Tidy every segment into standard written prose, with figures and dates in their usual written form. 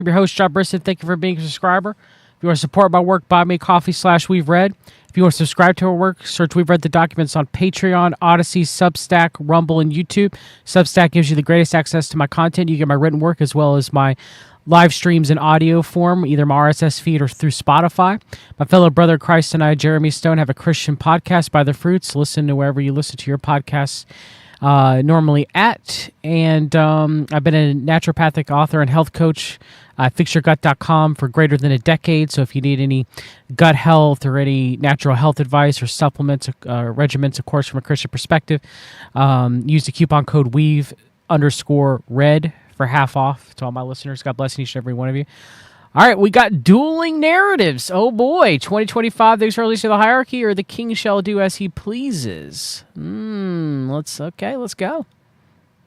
I'm your host, John Brisson. Thank you for being a subscriber. If you want to support my work, buy me coffee /We've Read. If you want to subscribe to our work, search We've Read the Documents on Patreon, Odyssey, Substack, Rumble, and YouTube. Substack gives you the greatest access to my content. You get my written work as well as my live streams in audio form, either my RSS feed or through Spotify. My fellow brother Christ and I, Jeremy Stone, have a Christian podcast, By the Fruits. Listen to wherever you listen to your podcasts normally at. And I've been a naturopathic author and health coach at fixyourgut.com for greater than a decade. So if you need any gut health or any natural health advice or supplements, regimens, of course, from a Christian perspective, use the coupon code WEAVE_RED for half off to all my listeners. God bless each and every one of you. All right, we got dueling narratives. Oh boy, 2025, the release of the hierarchy, or the king shall do as he pleases. Let's go.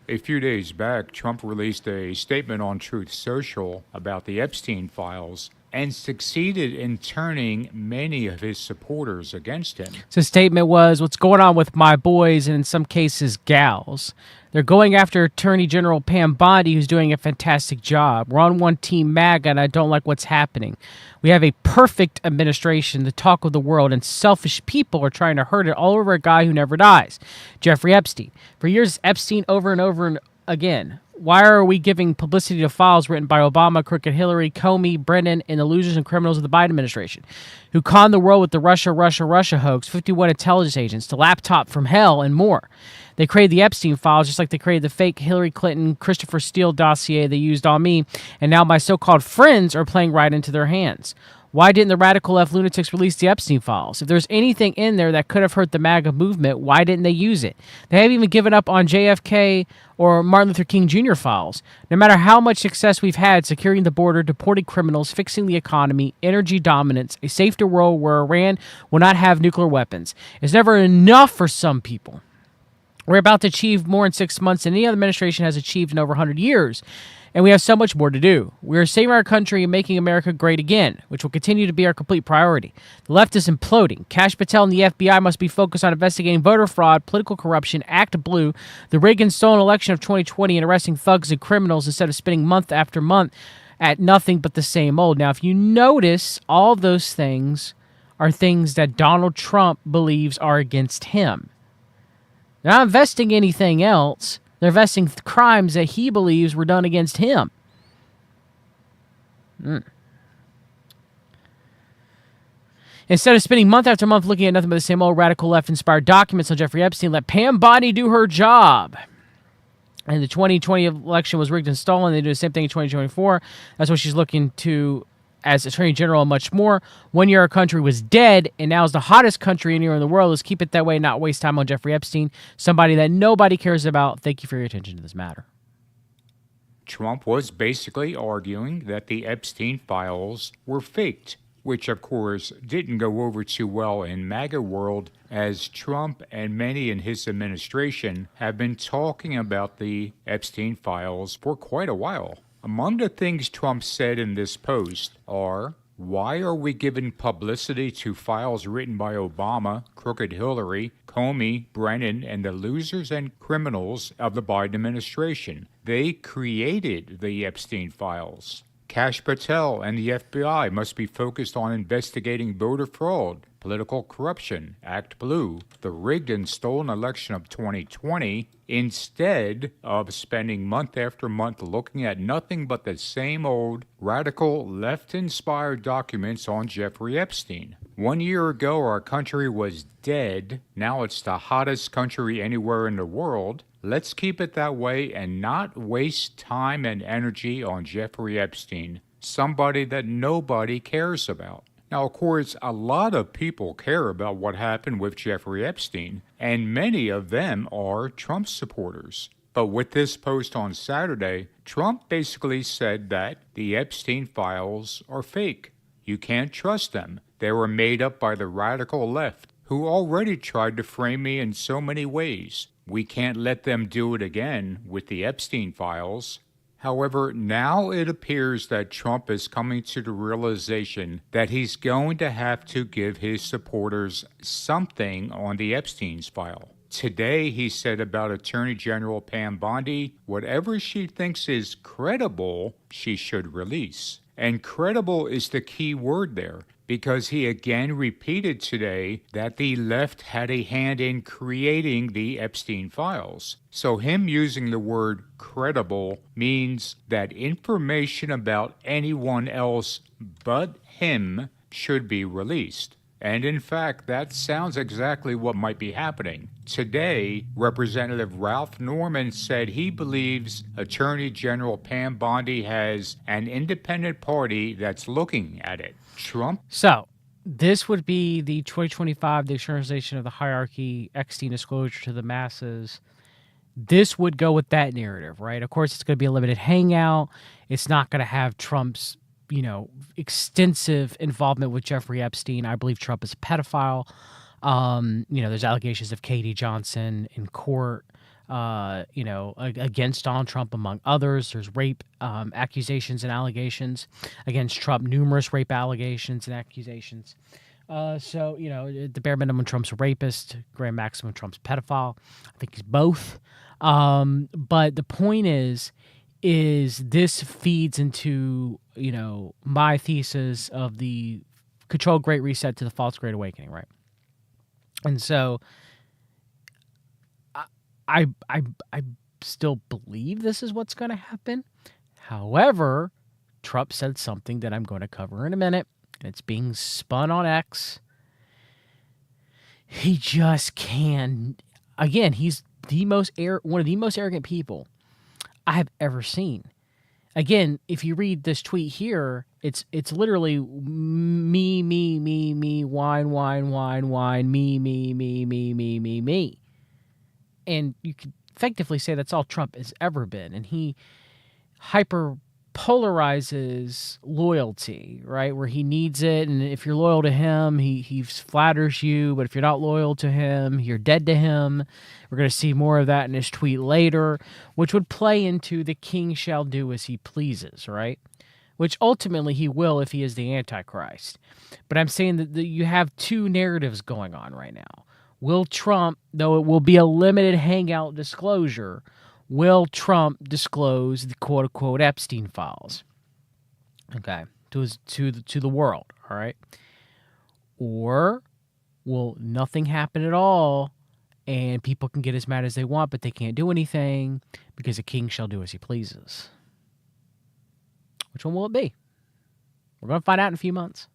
A few days back, Trump released a statement on Truth Social about the Epstein files and succeeded in turning many of his supporters against him. So the statement was, what's going on with my boys, and in some cases, gals? They're going after Attorney General Pam Bondi, who's doing a fantastic job. We're on one team MAGA, and I don't like what's happening. We have a perfect administration, the talk of the world, and selfish people are trying to hurt it all over a guy who never dies, Jeffrey Epstein. For years, Epstein over and over and again. Why are we giving publicity to files written by Obama, crooked Hillary, Comey, Brennan, and the losers and criminals of the Biden administration, who conned the world with the Russia hoax, 51 intelligence agents, the laptop from hell, and more? They created the Epstein files just like they created the fake Hillary Clinton, Christopher Steele dossier they used on me, and now my so-called friends are playing right into their hands. Why didn't the radical left lunatics release the Epstein files? If there's anything in there that could have hurt the MAGA movement, why didn't they use it? They haven't even given up on JFK or Martin Luther King Jr. files. No matter how much success we've had securing the border, deporting criminals, fixing the economy, energy dominance, a safer world where Iran will not have nuclear weapons, it's never enough for some people. We're about to achieve more in 6 months than any other administration has achieved in over 100 years. And we have so much more to do. We are saving our country and making America great again, which will continue to be our complete priority. The left is imploding. Kash Patel and the FBI must be focused on investigating voter fraud, political corruption, Act Blue, the rigged and stolen election of 2020, and arresting thugs and criminals instead of spending month after month at nothing but the same old. Now, if you notice, all those things are things that Donald Trump believes are against him. They're not investing anything else. They're investing crimes that he believes were done against him. Instead of spending month after month looking at nothing but the same old radical left-inspired documents on Jeffrey Epstein, let Pam Bondi do her job. And the 2020 election was rigged and stolen. They do the same thing in 2024. That's what she's looking to as Attorney General and much more. 1 year our country was dead, and now is the hottest country anywhere in the world. Let's keep it that way and not waste time on Jeffrey Epstein, somebody that nobody cares about. Thank you for your attention to this matter. Trump was basically arguing that the Epstein files were faked, which of course didn't go over too well in MAGA world, as Trump and many in his administration have been talking about the Epstein files for quite a while. Among the things Trump said in this post are, why are we giving publicity to files written by Obama, crooked Hillary, Comey, Brennan, and the losers and criminals of the Biden administration? They created the Epstein files. Kash Patel and the FBI must be focused on investigating voter fraud, political corruption, Act Blue, the rigged and stolen election of 2020, instead of spending month after month looking at nothing but the same old radical left-inspired documents on Jeffrey Epstein. 1 year ago, our country was dead. Now it's the hottest country anywhere in the world. Let's keep it that way and not waste time and energy on Jeffrey Epstein, somebody that nobody cares about. Now, of course, a lot of people care about what happened with Jeffrey Epstein, and many of them are Trump supporters. But with this post on Saturday, Trump basically said that the Epstein files are fake. You can't trust them. They were made up by the radical left, who already tried to frame me in so many ways. We can't let them do it again with the Epstein files. However, now it appears that Trump is coming to the realization that he's going to have to give his supporters something on the Epstein's file. Today, he said about Attorney General Pam Bondi, whatever she thinks is credible, she should release. And credible is the key word there, because he again repeated today that the left had a hand in creating the Epstein files. So him using the word credible means that information about anyone else but him should be released. And in fact, that sounds exactly what might be happening. Today, Representative Ralph Norman said he believes Attorney General Pam Bondi has an independent party that's looking at it. Trump? So, this would be the 2025, the externalization of the hierarchy, Epstein disclosure to the masses. This would go with that narrative, right? Of course, it's going to be a limited hangout. It's not going to have Trump's, extensive involvement with Jeffrey Epstein. I believe Trump is a pedophile. There's allegations of Katie Johnson in court, against Donald Trump, among others. There's rape accusations and allegations against Trump, numerous rape allegations and accusations. The bare minimum, Trump's a rapist. Grand maximum, Trump's a pedophile. I think he's both. But the point is this feeds into, my thesis of the controlled Great Reset to the false Great Awakening, right? And so I still believe this is what's going to happen. However, Trump said something that I'm going to cover in a minute. It's being spun on X. He just can. Again, he's one of the most arrogant people I have ever seen. Again, if you read this tweet here, it's literally me, wine, me. And you could effectively say that's all Trump has ever been. And he hyper polarizes loyalty, right? Where he needs it. And if you're loyal to him, he flatters you. But if you're not loyal to him, you're dead to him. We're going to see more of that in his tweet later, which would play into the king shall do as he pleases, right? Which ultimately he will if he is the Antichrist. But I'm saying that you have two narratives going on right now. Will Trump, though it will be a limited hangout disclosure, will Trump disclose the quote-unquote Epstein files? Okay, to the world, all right? Or will nothing happen at all and people can get as mad as they want, but they can't do anything because a king shall do as he pleases? Which one will it be? We're going to find out in a few months.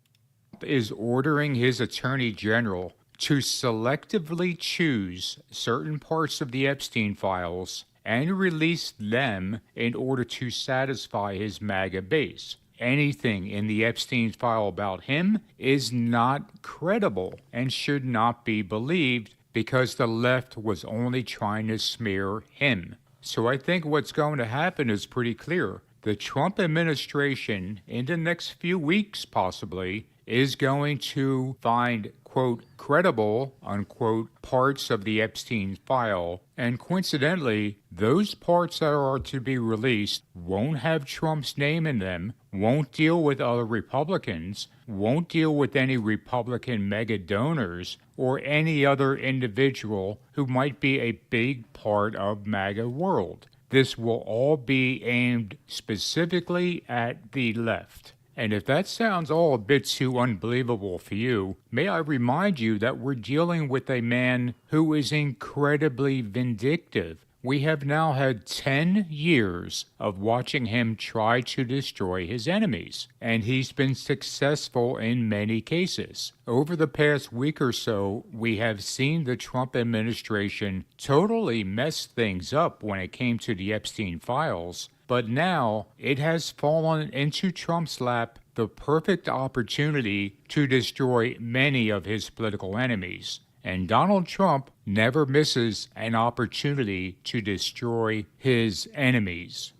Is ordering his attorney general to selectively choose certain parts of the Epstein files and release them in order to satisfy his MAGA base. Anything in the Epstein file about him is not credible and should not be believed because the left was only trying to smear him. So I think what's going to happen is pretty clear. The Trump administration, in the next few weeks possibly, is going to find, quote, credible, unquote, parts of the Epstein file. And coincidentally, those parts that are to be released won't have Trump's name in them, won't deal with other Republicans, won't deal with any Republican mega donors, or any other individual who might be a big part of MAGA world. This will all be aimed specifically at the left. And if that sounds all a bit too unbelievable for you, may I remind you that we're dealing with a man who is incredibly vindictive. We have now had 10 years of watching him try to destroy his enemies, and he's been successful in many cases. Over the past week or so, we have seen the Trump administration totally mess things up when it came to the Epstein files. But now it has fallen into Trump's lap, the perfect opportunity to destroy many of his political enemies. And Donald Trump never misses an opportunity to destroy his enemies.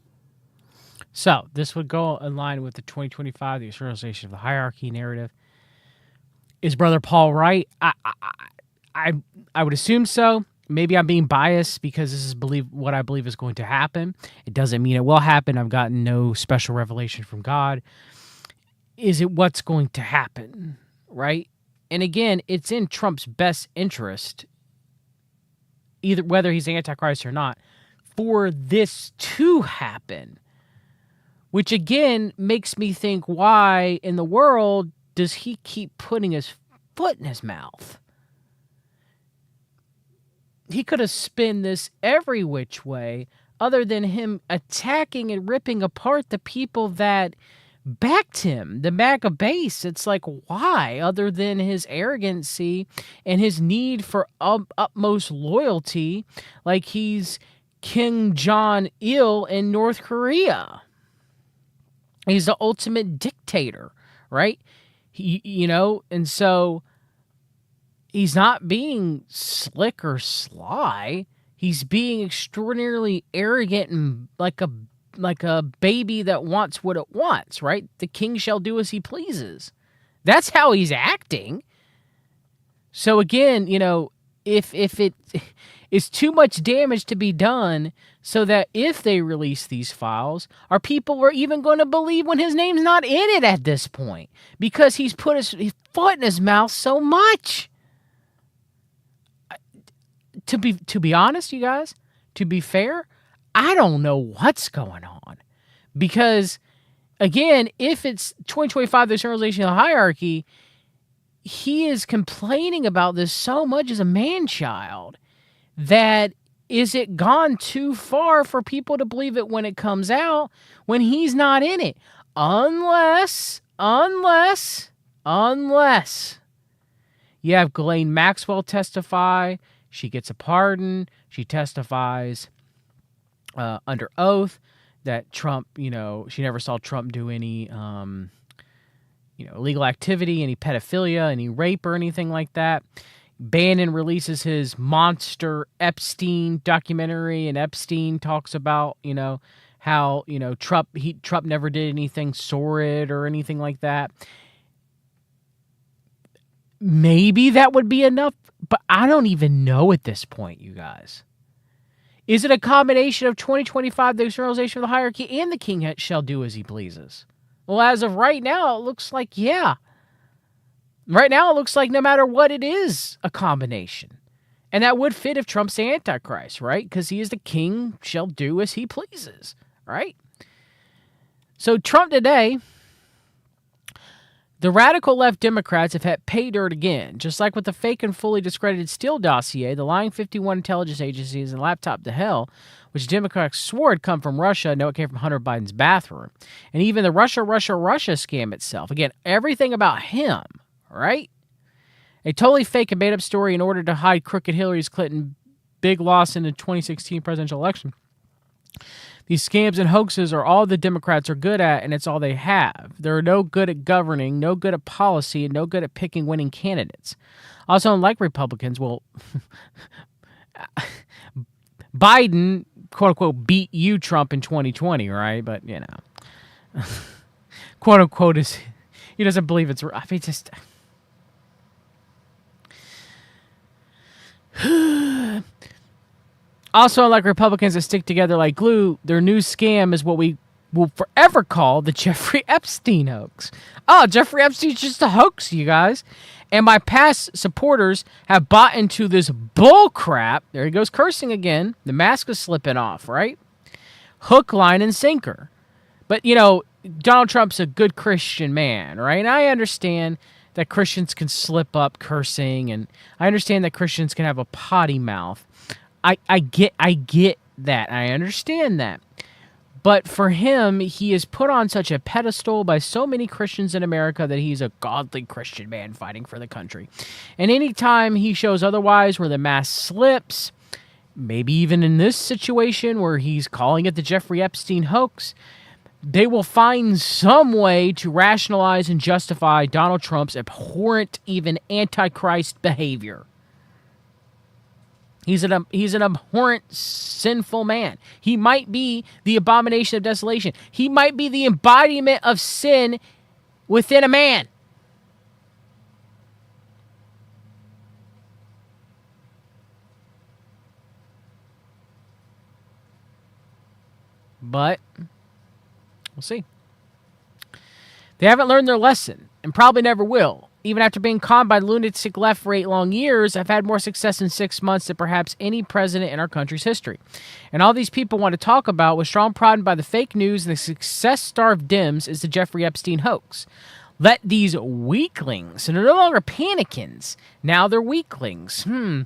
So this would go in line with the 2025, the externalization of the hierarchy narrative. Is Brother Paul right? I would assume so. Maybe I'm being biased because this is what I believe is going to happen. It doesn't mean it will happen. I've gotten no special revelation from God. Is it what's going to happen, right? And again, it's in Trump's best interest either whether he's Antichrist or not, for this to happen. Which again makes me think, why in the world does he keep putting his foot in his mouth? He could have spun this every which way other than him attacking and ripping apart the people that backed him, the MAGA base. It's like, why, other than his arrogancy and his need for utmost loyalty, like he's Kim Jong-il in North Korea. He's the ultimate dictator, right? And so he's not being slick or sly. He's being extraordinarily arrogant and like a baby that wants what it wants, right? The king shall do as he pleases. That's how he's acting. So again, if it is too much damage to be done, so that if they release these files, are people even going to believe when his name's not in it at this point? Because he's put his foot in his mouth so much. To be honest, you guys, to be fair, I don't know what's going on. Because, again, if it's 2025, the externalization of the hierarchy, he is complaining about this so much as a man-child that is it gone too far for people to believe it when it comes out when he's not in it? Unless you have Ghislaine Maxwell testify. She gets a pardon. She testifies under oath that Trump, she never saw Trump do any, illegal activity, any pedophilia, any rape or anything like that. Bannon releases his monster Epstein documentary, and Epstein talks about, how, Trump never did anything sordid or anything like that. Maybe that would be enough, but I don't even know at this point, you guys. Is it a combination of 2025, the externalization of the hierarchy, and the king shall do as he pleases? Well, as of right now, it looks like, yeah. Right now, it looks like no matter what it is, a combination. And that would fit if Trump's the Antichrist, right? Because he is the king shall do as he pleases, right? So Trump today, the radical left Democrats have had pay dirt again, just like with the fake and fully discredited Steele dossier, the lying 51 intelligence agencies, and laptop to hell, which Democrats swore had come from Russia. No, it came from Hunter Biden's bathroom. And even the Russia scam itself. Again, everything about him, right? A totally fake and made-up story in order to hide crooked Hillary Clinton big loss in the 2016 presidential election. These scams and hoaxes are all the Democrats are good at, and it's all they have. They're no good at governing, no good at policy, and no good at picking winning candidates. Also, unlike Republicans, Biden, quote-unquote, beat you, Trump, in 2020, right? But, quote-unquote, he doesn't believe it's... I mean, just... Also, unlike Republicans that stick together like glue, their new scam is what we will forever call the Jeffrey Epstein hoax. Oh, Jeffrey Epstein's just a hoax, you guys. And my past supporters have bought into this bull crap. There he goes cursing again. The mask is slipping off, right? Hook, line, and sinker. But, Donald Trump's a good Christian man, right? And I understand that Christians can slip up cursing, and I understand that Christians can have a potty mouth. I get that. I understand that. But for him, he is put on such a pedestal by so many Christians in America that he's a godly Christian man fighting for the country. And anytime he shows otherwise, where the mask slips, maybe even in this situation where he's calling it the Jeffrey Epstein hoax, they will find some way to rationalize and justify Donald Trump's abhorrent, even antichrist behavior. He's an abhorrent, sinful man. He might be the abomination of desolation. He might be the embodiment of sin within a man. But we'll see. They haven't learned their lesson and probably never will. even after being conned by the lunatic left for 8 long years, have had more success in 6 months than perhaps any president in our country's history. And all these people want to talk about, with strong pride by the fake news and the success-starved Dems, is the Jeffrey Epstein hoax. Let these weaklings, and they're no longer panicins, now they're weaklings. Who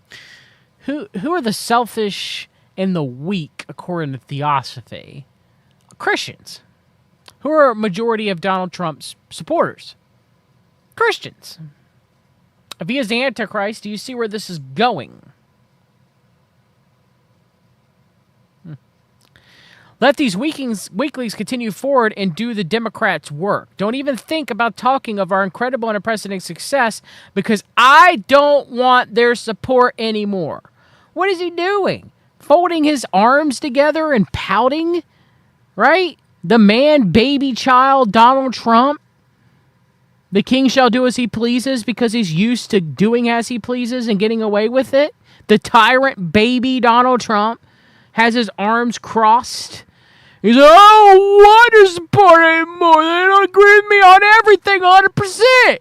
are the selfish and the weak, according to Theosophy? Christians. Who are a majority of Donald Trump's supporters? Christians. If he is the Antichrist, do you see where this is going? Let these weaklings continue forward and do the Democrats' work. Don't even think about talking of our incredible and unprecedented success, because I don't want their support anymore. What is he doing? Folding his arms together and pouting? Right? The man, baby child, Donald Trump. The king shall do as he pleases because he's used to doing as he pleases and getting away with it. The tyrant baby Donald Trump has his arms crossed. He's like, I don't want to support anymore. They don't agree with me on everything 100%.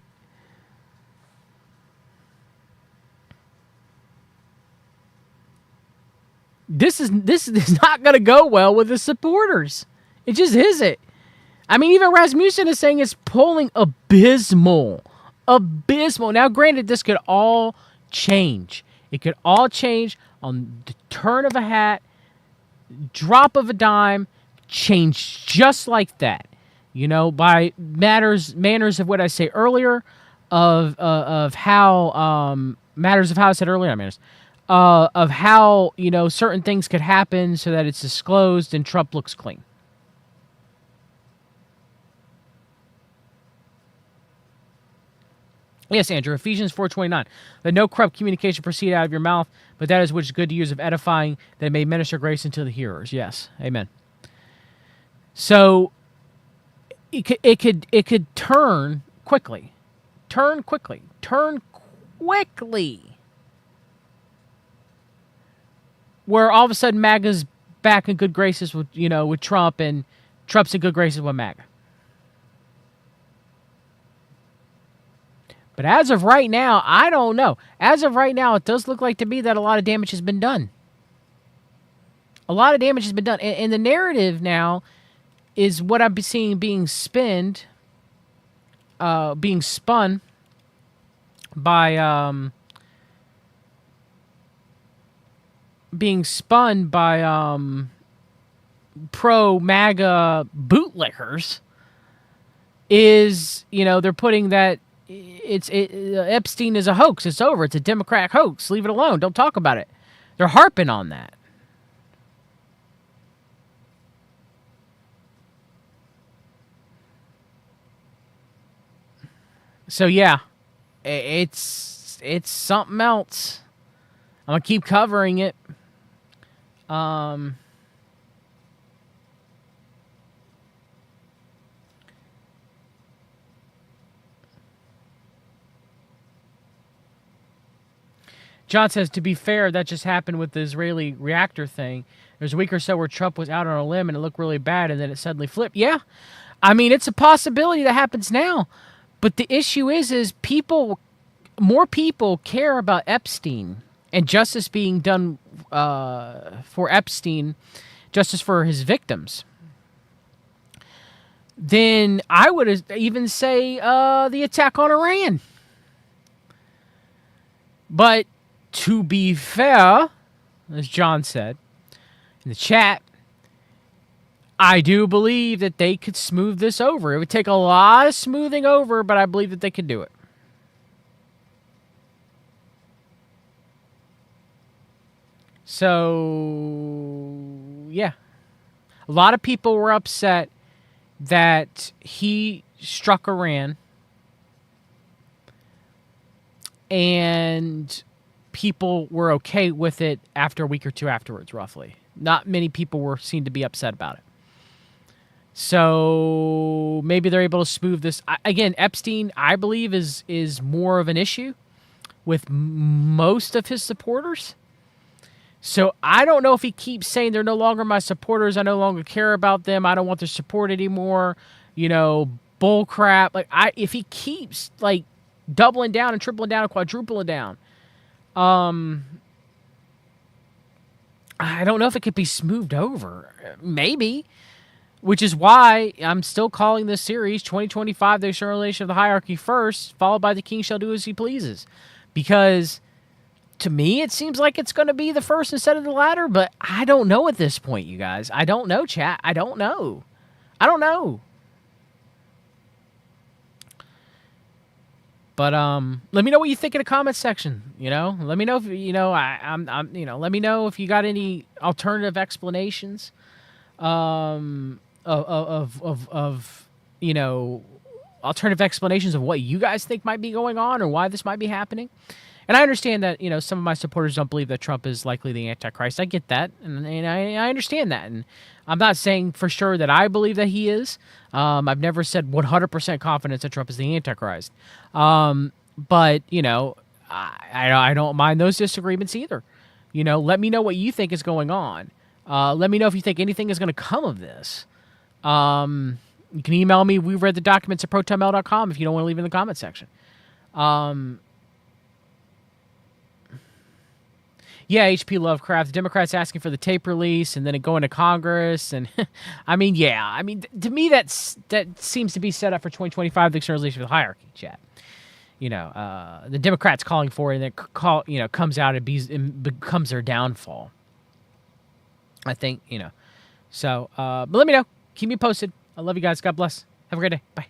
This is not going to go well with his supporters. It just isn't. I mean, even Rasmussen is saying it's polling abysmal. Abysmal. Now, granted, this could all change. It could all change on the turn of a hat, drop of a dime, change just like that. You know, by manners of what I say earlier, of how matters of how I said earlier, manners. Of how, you know, certain things could happen so that it's disclosed and Trump looks clean. Yes, Andrew, Ephesians 4:29. Let no corrupt communication proceed out of your mouth, but that is which is good to use of edifying, that it may minister grace unto the hearers. Yes, amen. So it could turn quickly. Turn quickly. Where all of a sudden MAGA's back in good graces with, you know, with Trump, and Trump's in good graces with MAGA. But as of right now, I don't know. As of right now, it does look like to me that a lot of damage has been done. A lot of damage has been done. And the narrative now is what I'm seeing being spun by pro-MAGA bootlickers is, you know, they're putting that Epstein is a hoax. It's over. It's a Democrat hoax. Leave it alone. Don't talk about it. They're harping on that. So yeah, it's something else. I'm gonna keep covering it. John says, to be fair, that just happened with the Israeli reactor thing. There's a week or so where Trump was out on a limb and it looked really bad, and then it suddenly flipped. Yeah, I mean, it's a possibility that happens now. But the issue is more people care about Epstein and justice being done for Epstein, justice for his victims, than I would even say the attack on Iran. But to be fair, as John said in the chat, I do believe that they could smooth this over. It would take a lot of smoothing over, but I believe that they could do it. So, yeah. A lot of people were upset that he struck Iran, and people were okay with it after a week or two afterwards, roughly. Not many people were seen to be upset about it. So maybe they're able to smooth this. Again, Epstein, I believe, is more of an issue with most of his supporters. So I don't know if he keeps saying they're no longer my supporters. I no longer care about them. I don't want their support anymore. You know, bull crap. Like if he keeps like doubling down and tripling down and quadrupling down. I don't know if it could be smoothed over. Maybe. Which is why I'm still calling this series 2025, The Externalization of the Hierarchy first, followed by The King Shall Do As He Pleases. Because to me, it seems like it's going to be the first instead of the latter, but I don't know at this point, you guys. I don't know, chat. I don't know. But let me know what you think in the comments section. Let me know if let me know if you got any alternative explanations. Of alternative explanations of what you guys think might be going on or why this might be happening. And I understand that some of my supporters don't believe that Trump is likely the Antichrist. I get that, and I understand that, and I'm not saying for sure that I believe that he is. I've never said 100% confidence that Trump is the Antichrist, but I don't mind those disagreements either. Let me know what you think is going on. Let me know if you think anything is going to come of this. You can email me. We've read the documents at protonmail.com if you don't want to leave in the comment section. Yeah, H.P. Lovecraft. The Democrats asking for the tape release and then it going to Congress. And to me, that seems to be set up for 2025, the externalization of the hierarchy, chat. The Democrats calling for it and then comes out and becomes their downfall. I think, so, but let me know. Keep me posted. I love you guys. God bless. Have a great day. Bye.